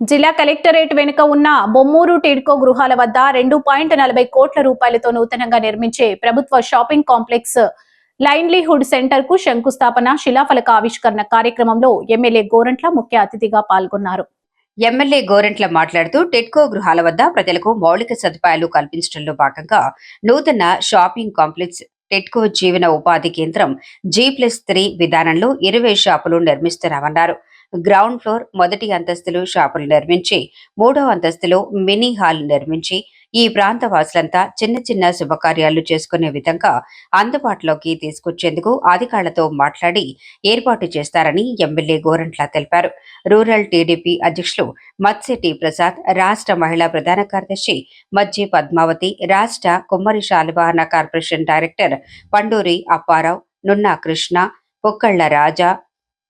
జిల్లా కలెక్టరేట్ వెనుక ఉన్న బొమ్మూరు టిడ్కో గృహాల వద్ద 2.40 కోట్ల రూపాయలతో నూతనంగా నిర్మించే ప్రభుత్వ షాపింగ్ కాంప్లెక్స్ లైవ్లీహుడ్ సెంటర్ కు శంకుస్థాపన శిలాఫలక ఆవిష్కరణ కార్యక్రమంలో ఎమ్మెల్యే గోరంట్ల ముఖ్య అతిథిగా పాల్గొన్నారు. ఎమ్మెల్యే గోరంట్ల మాట్లాడుతూ టిడ్కో గృహాల వద్ద ప్రజలకు మౌలిక సదుపాయాలు కల్పించడంలో భాగంగా నూతన షాపింగ్ కాంప్లెక్స్ టిడ్కో జీవన ఉపాధి కేంద్రం G+3 విధానంలో 20 షాపులు నిర్మిస్తున్నామన్నారు. గ్రౌండ్ ఫ్లోర్ మొదటి అంతస్తులో షాపులు నిర్మించి 3వ అంతస్తులో మినీ హాల్ నిర్మించి ఈ ప్రాంత వాసులంతా చిన్న చిన్న శుభకార్యాలు చేసుకునే విధంగా అందుబాటులోకి తీసుకొచ్చేందుకు అధికారులతో మాట్లాడి ఏర్పాటు చేస్తారని ఎమ్మెల్యే గోరంట్ల తెలిపారు. రూరల్ టీడీపీ అధ్యక్షులు మత్స్యటి ప్రసాద్, రాష్ట్ర మహిళా ప్రధాన కార్యదర్శి మజ్జి పద్మావతి, రాష్ట్ర Kummari Shalivahana corporation director Panduri Apparao, Nunna Krishna, Pokkalla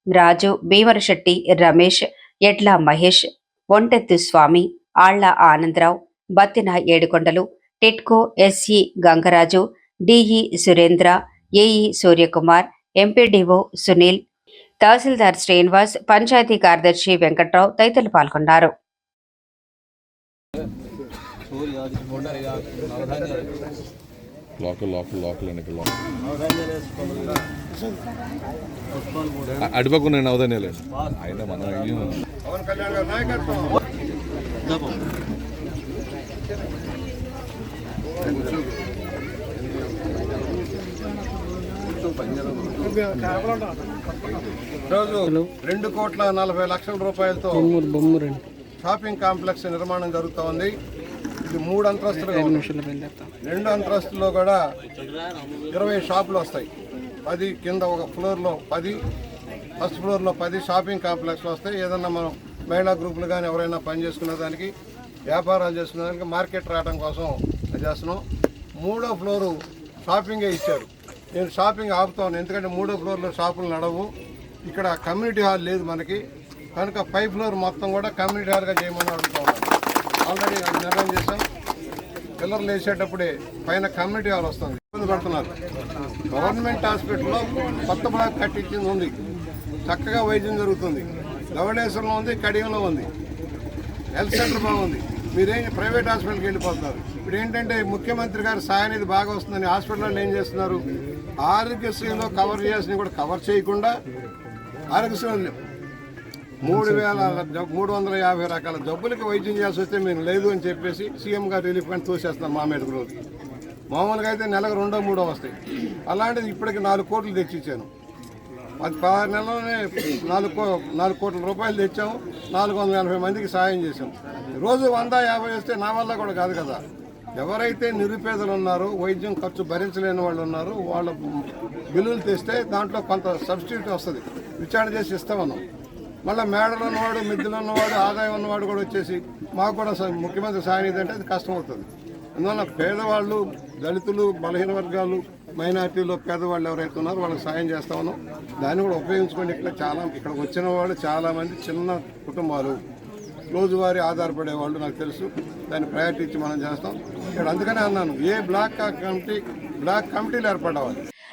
Raju, Bhimarasetti Ramesh, Edla Mahesh, Ontethu Swamy, Alla Anandarao, Battina Yedukondalu, TIDCO SE Gangaraju, DE Surendra, AE Suryakumar, MPDO Sunil, తహసీల్దార్ శ్రీనివాస్, పంచాయతీ కార్యదర్శి వెంకట్రావు తదితరులు పాల్గొన్నారు. అడిపకున్న నవధాన్యాలు ఆయన మనం రోజు 2,40,00,000 రూపాయలతో షాపింగ్ కాంప్లెక్స్ నిర్మాణం జరుగుతూ ఉంది. ఇది 3 అంతస్తులు, 2 అంతస్తుల్లో కూడా 20 షాపులు వస్తాయి. 10 కింద ఒక ఫ్లోర్లో 10, ఫస్ట్ ఫ్లోర్లో 10 షాపింగ్ కాంప్లెక్స్లు వస్తాయి. ఏదన్నా మనం మహిళా గ్రూపులు కానీ ఎవరైనా పని చేసుకునే దానికి, వ్యాపారాలు చేసుకునే దానికి, మార్కెట్ రావడం కోసం చేస్తున్నాం. 3వ ఫ్లోరు షాపింగే ఇచ్చారు. నేను షాపింగ్ ఆపుతాను, ఎందుకంటే 3వ ఫ్లోర్లో షాపులు నడవు. ఇక్కడ కమ్యూనిటీ హాల్ లేదు మనకి, కనుక 5 ఫ్లోర్ మొత్తం కూడా కమ్యూనిటీ హాల్గా చేయమని అడుగుతా ఉన్నాను. ఆల్రెడీ నిర్ణయం చేశాం. పిల్లర్లు వేసేటప్పుడే పైన కమ్యూనిటీ హాల్ వస్తుంది. ఇబ్బంది పడుతున్నారు. గవర్నమెంట్ హాస్పిటల్లో కొత్త బ్లాక్ కట్టించింది ఉంది, చక్కగా వైద్యం జరుగుతుంది. ధవళేశ్వరంలో ఉంది, కడియంలో ఉంది, హెల్త్ సెంటర్ బాగుంది. మీరేం ప్రైవేట్ హాస్పిటల్కి వెళ్ళిపోతున్నారు. ఇప్పుడు ఏంటంటే ముఖ్యమంత్రి గారు సాయం అనేది బాగా వస్తుందని హాస్పిటల్లో ఏం చేస్తున్నారు, ఆరోగ్యశ్రీలో కవర్ చేయాల్సినవి కూడా కవర్ చేయకుండా ఆరోగ్యశ్రీ 3,350 రకాల జబ్బులకి వైద్యం చేయాల్సి వస్తే మేము లేదు అని చెప్పేసి సీఎం గారు రిలీఫ్ ఫండ్ తోసేస్తాం మా మీద రోజు. మామూలుగా అయితే నెలకు 2, 3 వస్తాయి. అలాంటిది ఇప్పటికి 4 కోట్లు తెచ్చిచ్చాను. అది 16 నెలల్లోనే 4 కోట్ల రూపాయలు తెచ్చాము. 480 మందికి సాయం చేశాం. రోజు 150 వస్తే నా వల్ల కూడా కాదు కదా. ఎవరైతే నిరుపేదలు ఉన్నారో, వైద్యం ఖర్చు భరించలేని వాళ్ళు ఉన్నారో, వాళ్ళ బిల్లులు తెస్తే దాంట్లో కొంత సబ్సిడీ వస్తుంది, విచారణ చేసి ఇస్తామన్నాం. మళ్ళీ మేడలు ఉన్నవాడు, మిద్దెలు ఉన్నవాడు, ఆదాయం ఉన్నవాడు కూడా వచ్చేసి మాకు కూడా ముఖ్యమంత్రి సాయం ఇదంటే అది కష్టం అవుతుంది. అందువల్ల పేదవాళ్ళు, దళితులు, బలహీన వర్గాలు, మైనార్టీలో పేదవాళ్ళు ఎవరైతే ఉన్నారో వాళ్ళకి సాయం చేస్తా ఉన్నాం. దాన్ని కూడా ఉపయోగించుకోండి. ఇక్కడ వచ్చిన వాళ్ళు చాలామంది చిన్న కుటుంబాలు, రోజువారీ ఆధారపడే వాళ్ళు నాకు తెలుసు. దాన్ని ప్రయారిటీ ఇచ్చి మనం చేస్తాం. ఇక్కడ అందుకనే అన్నాను, బ్లాక్ కమిటీలు ఏర్పడవాలి.